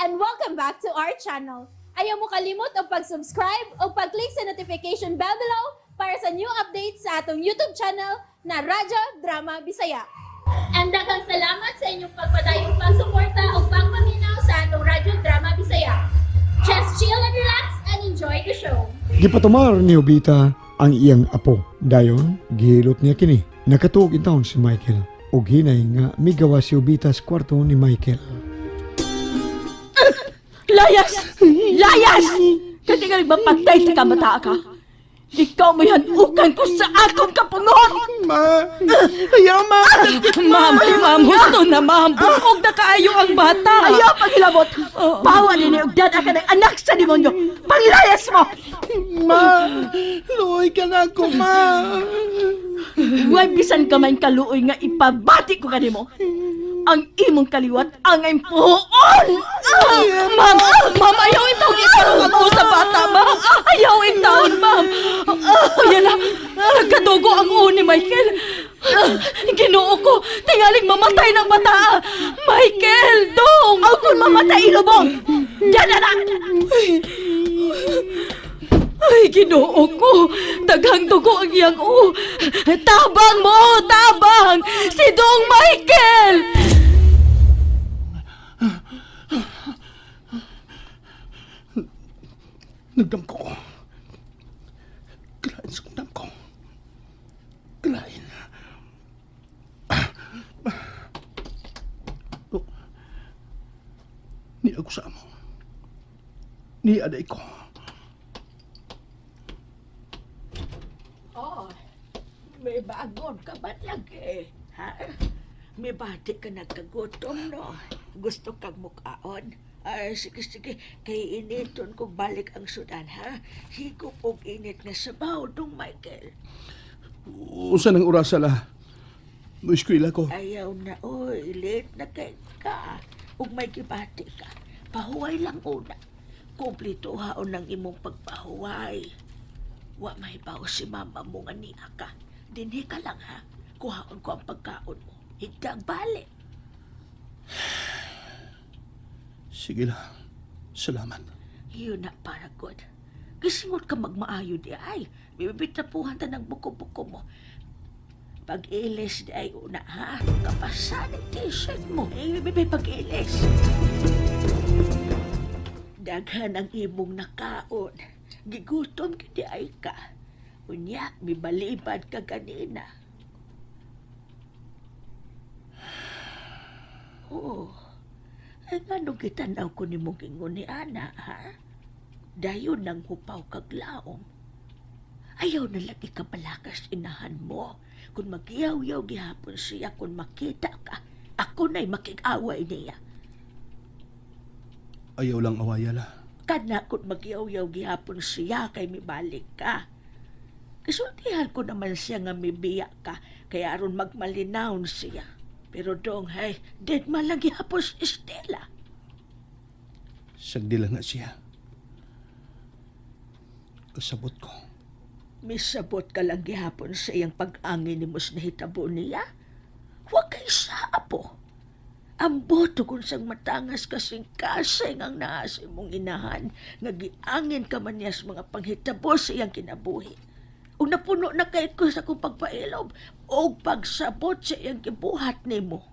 and welcome back to our channel. Ayaw mo kalimot o pag-subscribe o pag-click sa notification bell below para sa new updates sa atong YouTube channel na Radyo Drama Bisaya. And daghang salamat sa inyong pagpadayong pagsuporta o pagpaminaw sa atong Radyo Drama Bisaya. Just chill and relax and enjoy the show. Gipatumar ni Obita ang iyang apo. Dayon, gihilot niya kini. Nakatuog in taon si Michael. O hinay nga migawa si Obita sa kwarto ni Michael. Layas! Layas! Kasi nga nagmapatay sa kamata ka. Ikaw may hanukan ko sa akong kapungon! Ma! Ayaw, ma! Ma'am, gusto na ma'am. Bukog na kaayo ang bata. Ayaw paghilabot. Bawa din yung dad ka ng anak sa demonyo. Panglayas mo! Ma! Luoy ka na ako, ma! Huwag bisan ka man kaluoy nga ipabati ko kanimo. Ang imong kaliwat ang impuon! Ma'am, ayaw itawag itarong ako sa bata, ma'am! Ayaw itawag, ma'am! Ayan na, nagkadugo ang uo ni Michael! Ginoo ko, tingaling mamatay ng bata! Michael, dong! Ang kung mamatay, ilubong! Diyan na! Ay, ginoo ko! Daghang dugo ang iyang uo! Tabang mo! Tabang! Si Dong Michael! Nagdamko ko. Kalain sa damko. Kalain. Oh. Ni ako sa amo. Ni aday ko. Oh, may bagon ka ba lagi? Ha? May bati ka nagkagutom, no? Gusto kang mukaon? Ay, sige. Kay initon kong balik ang sudan, ha? Higop og init nga sabaw, dong Michael. Usa ng orasa la. Mo eskwela ko. Ayaw na, oy. Late na kay ka. Ug may gibati ka. Pahuway lang una. Kumplito haon ng imong pagpahuway. Wa may bawo si mama mo nga niya ka. Dinhi ka lang, ha? Kuhaon ko ang pagkaon mo. Higdang balik. Sige lang. Salamat. Yun na para good. Gisingot ka magmaayo di ay. Bibitapuhan ta ng buko-buko mo. Pag-ilis di ay una ha. Kapasan ang t-shirt mo. Pag-ilis. Daghan ang imong nakaon. Gigutom ka di ay ka. Unya, mibalibad ka ganina. Oh. Ay nga nung kitanaw ko ni mong ingon ni Ana, ha? Dayon nang hupaw kag laom. Ayaw na lagi ka malakas inahan mo. Kung magyaw-yaw gihapon siya, kung makita ka, ako na'y makik-away niya. Ayaw lang awayala. Kana kung magyaw-yaw gihapon siya, kay mibalik ka. Kasultihan ko naman siya nga mibiya ka, kaya aron magmalinawon siya. Pero dong, hay, dead man lang gihapon si Estela. Sagdi lang na siya. Kasabot ko. Misabot ka lang gihapon sa iyang pag-angin ni Mus na hitabo niya. Huwag kay sa apo. Ang boto kung sang matangas kasing-kasing ang naasi mong inahan, nagiangin ka man niya sa mga panghitabo sa iyang kinabuhi. O napuno na kay ko sa kong pagpailob o pagsabot sa iyang kibuhat ni mo.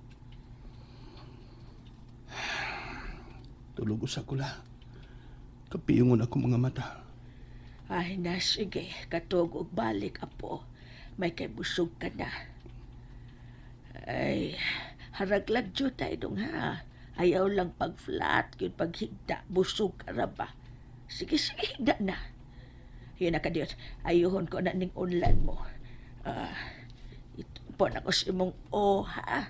Tulog usa ko la. Kapiyungon ako mga mata. Ay na sige, katog og balik apo. May kay busog ka na. Ay, haraglag jud tayo dong ha. Ayaw lang pag-flat, yun paghigda, busog ka ra ba. Sige, higda na. Yun na ka Diyos, ayuhon ko na ning unlan mo. Ito po na ko si mong ha.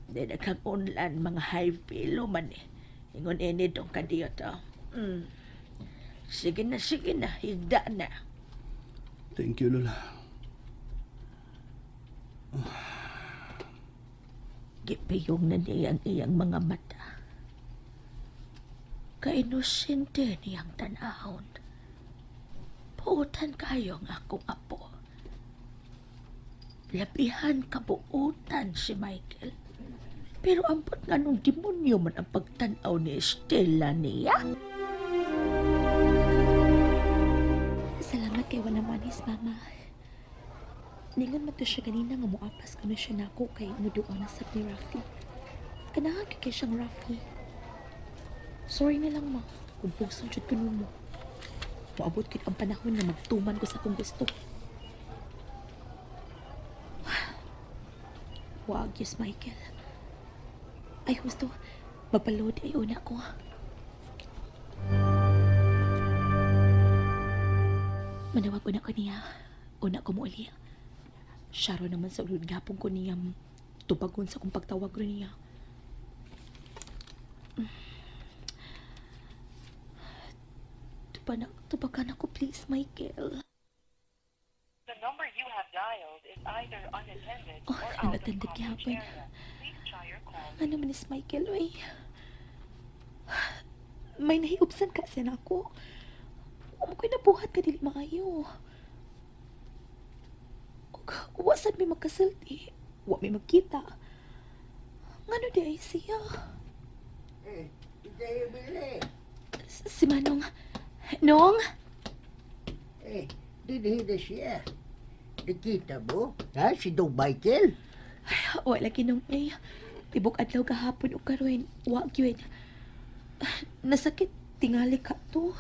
Di na kang unlan, mga high pillow man eh. Ingon ini dong ka Diyos, Sige na, higda na. Thank you, Lola. Gipiyong na niya ang iyang mga mata. Kainosente niyang tanahon. Puutan kayo ang akong apo. Labihan kabuutan si Michael. Pero ambot nga nung demonyo man ang pagtanaw ni Estela niya. Salamat kay wala manis, Mama. Ningon man to siya ganina nga muapas ko na siya nako kay muduang na sa ni Rafi. Kanahan kay siyang Rafi. Sorry na lang, Ma. Kung pugsong jud ko mo. Maabot kit ang panahon na magtuman ko sa kung gusto. Wag, yes, Michael. Ay, gusto. Magpaload ay una ko. Manawag una ko niya. Una ko mo uli. Siya naman sa ulod gapong ko niya. Tubagon sa kong pagtawag rin niya. Tubagan ako, please, Michael. The number you have dialed is either unattended Oh, or out of unattended coverage gihapon. area. Please try your call. Ano man is Michael, oy? May nahiubsan ka siya na ako. Huwag ko'y nabuhat ka dili maayo. Wasan may magkasalti. Huwag may magkita. Ngano di ay siya? Si Manong. Nong? Dinihin na siya. Nakita mo? Ha? Si Dong Michael? Wala kinong ay. Tibok adlaw kahapon o karoin. Wag yun. Nasakit tingali ka to.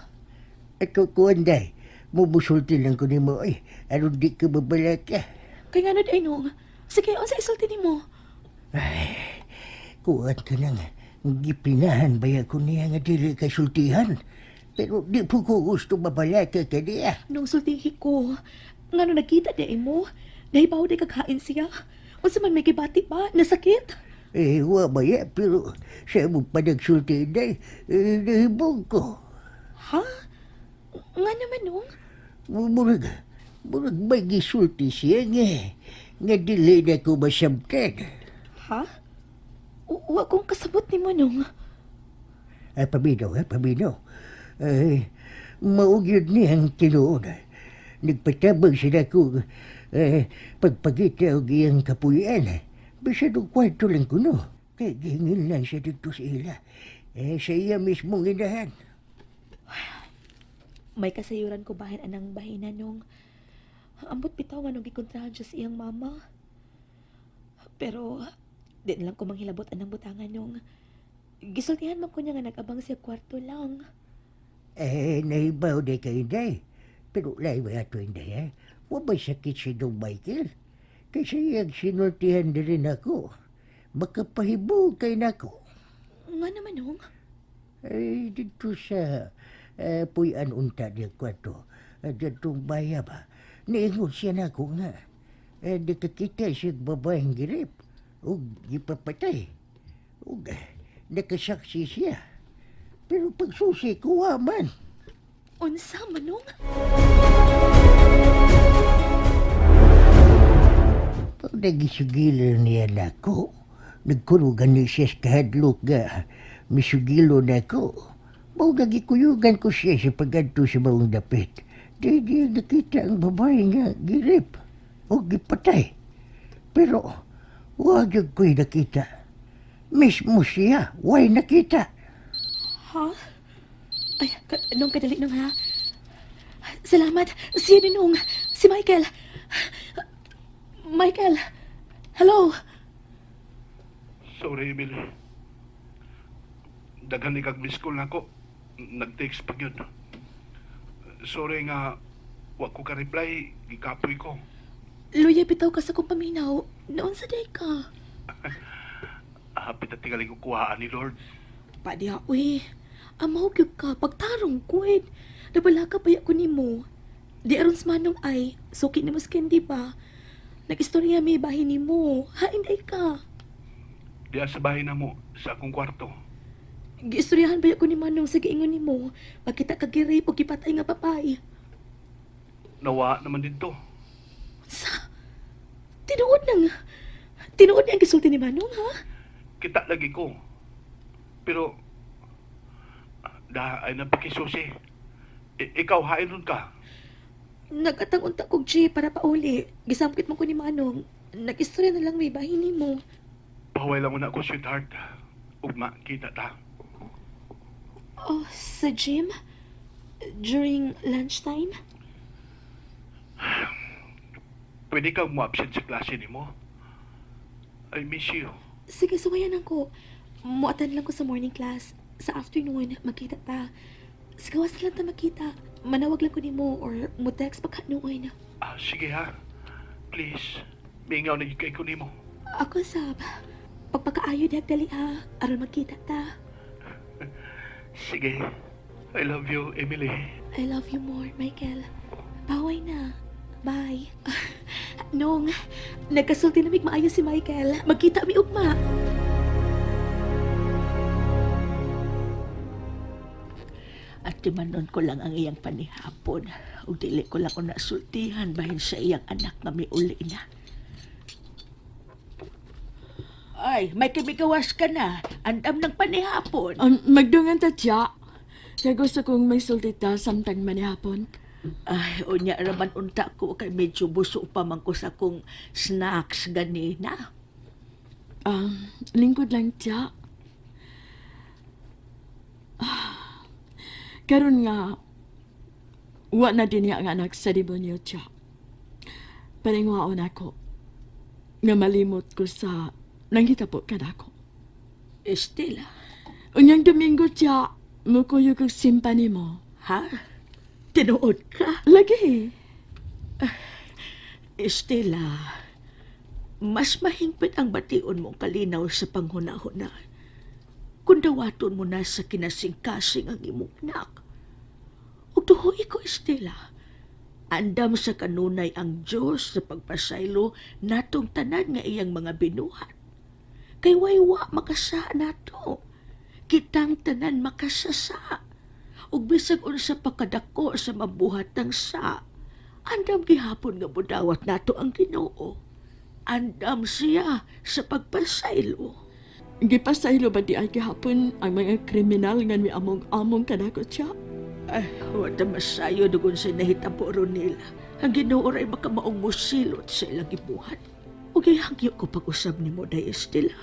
Ako kuanday. Mumusulti lang ko ni mo eh. Ano di ka babalak ka? Kaya nga ay nong. Sige, ang sa isulti ni mo. Kuat ka na nga. Gipinahan ba ko niya nga dili ka sultihan? Pero di po ko gusto babalak ka niya. Nung sultihi ko, nga nung nakita di mo, nahibaw di kaghain siya. O sa man may kibati pa, nasakit. Wa ba ya? Pero siya mo pa nagsulti na nahibog ko. Ha? Nga naman nung? Murag may gisulti siya nga dili na ko masamkan. Ha? Huwag kong kasabot ni mo nung. Paminaw. Maugyod niyang tinuod. Nagpatabang siya ko pagpagita o giyang kapuyan. Basta nung kwarto lang ko no. Kaya gihingin lang siya dito sa ila. Sa iya mismong inahan. May kasayuran ko bahin anang bahina nung. Ambot bitaw nga nung gikontrahan siya sa iyang mama. Pero, di na lang ko manghilabot anang butangan nung. Gisultihan man ko niya nga nag-abang siya kwarto lang. Nahibaw na kayo na. Pero lahi ba ato hindi Huwag ba sakit si Dong Michael? Kasi yung sinultihan na rin ako. Makapahibog kayo na ako. Nga naman nung. Dito sa puyan unta niya kwarto. Datong baya ba? Naingon siya na ako nga. Nakakita siya babaeng girip. O ipapatay. O nakasaksi siya. Pero pagsusi ko man. Unsa manong? Pag nagisugilan niya na ako, nagkurugan niya siya sa kahadlok nga misugilo na ako. Mau nagikuyugan ko siya sa pagganto sa maong dapit. Di nakita ang babae nga girip o gipatay. Pero wag yung ko'y nakita. Mismo siya, way nakita. Ha? Ay, nung kadali nung ha? Salamat. Siya din nung. Si Michael. Michael. Hello. Sorry, Emily. Daghan ikag miss call na ako. Nag-text pag yun. Sorry nga, wag ko ka-reply. Gikapoy ko. Luya bitaw ka sa kong paminaw. Noon sa day ka. Hapit na tingaling ko kuhaan ni Lord. Padi uy. Amaw gyud ka. Pagtarong kuwid. Nabala ka paya ko ni mo. Di aron sa manong ay. Suki ni mo skin, di ba? Nag-istorya may bahin ni mo. Hain day ka. Diya sa bahay na mo, sa akong kwarto. Giistoryahan ba ko ni Manong sa giingon ni mo? Pagkita kagirip o gipatay nga papay. Nawa naman dito. Sa? Tinuod na nga. Tinuod na ang gisulti ni Manong, ha? Kita lagi ko. Pero, ay napakisusi. Ikaw, hain ron ka. Nag-atang-unta kog G para pauli. Gisamkit mo ko ni Manong. Nag-istorya na lang may bahin ni mo. Pahuway lang una ko, sweetheart. Ugma, kita ta. Oh, sa gym? During lunchtime? Pwede kang mo-absent sa klase ni mo. I miss you. Sige, suwayan ko. Muatan lang ko sa morning class. Sa afternoon, makita ta. Sigawas lang ta makita. Manawag lang ko ni mo or mo-text pagkanuoy na. Sige ha. Please. Mingaw na yung kay ko ni mo. Ako sab. Pagpakaayo diag dali ha. Aron magkita ta. Sige. I love you, Emily. I love you more, Michael. Baway na. Bye. Nung, nagkasulti na maayo si Michael. Magkita mi ugma. At timanon ko lang ang iyang panihapon. O dili ko lang ko nasultihan bahin sa iyang anak nga may uli na. Ay, may kimigawas ka na. Andam ng panihapon. Magdungan ta, tiya. Kaya gusto kong may sultita samtang manihapon. Ay, unya raman unta ko kay medyo buso pa man ko sa kong snacks ganina. Lingkod lang, tiya. Karon nga, wa na din ang anak sa demonyo, tiya. Paningwaon ako nga malimot ko sa nanghitabo ka na ako. Estela, Unyang Domingo, tiya, mukuyo kong simpani mo. ha? Tinuod ka? Lagi. Estela, mas mahingpit ang bation mong kalinaw sa panghuna-huna. Kung dawaton mo na sa kinasing-kasing ang imong anak. Ug tuhoy ko, Estela, andam sa kanunay ang Diyos sa pagpasaylo natong tanan nga iyang mga binuhat. Kay waywa makasa nato. Kitang tanan makasasa. Ug bisag unsa pakadako sa mabuhatang sa, andam gihapon nga budawat nato ang Ginoo. Andam siya sa pagpasaylo. Gipasaylo ba di ay gihapon ang mga kriminal nga mi among-among kanako, tiya? Ay, wala masayo dugon sa nahitabo ron nila. Ang Ginoo ray makamaong musilot sa ilang gibuhat. Ug ihangyo ko pag-usab nimo day Estela.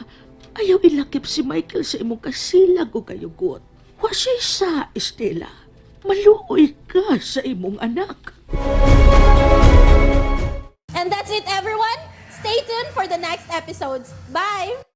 Ayaw ilakip si Michael sa imong kasilag o kayugot. Wa siya sa, Estela. Maluoy ka sa imong anak. And that's it, everyone. Stay tuned for the next episodes. Bye!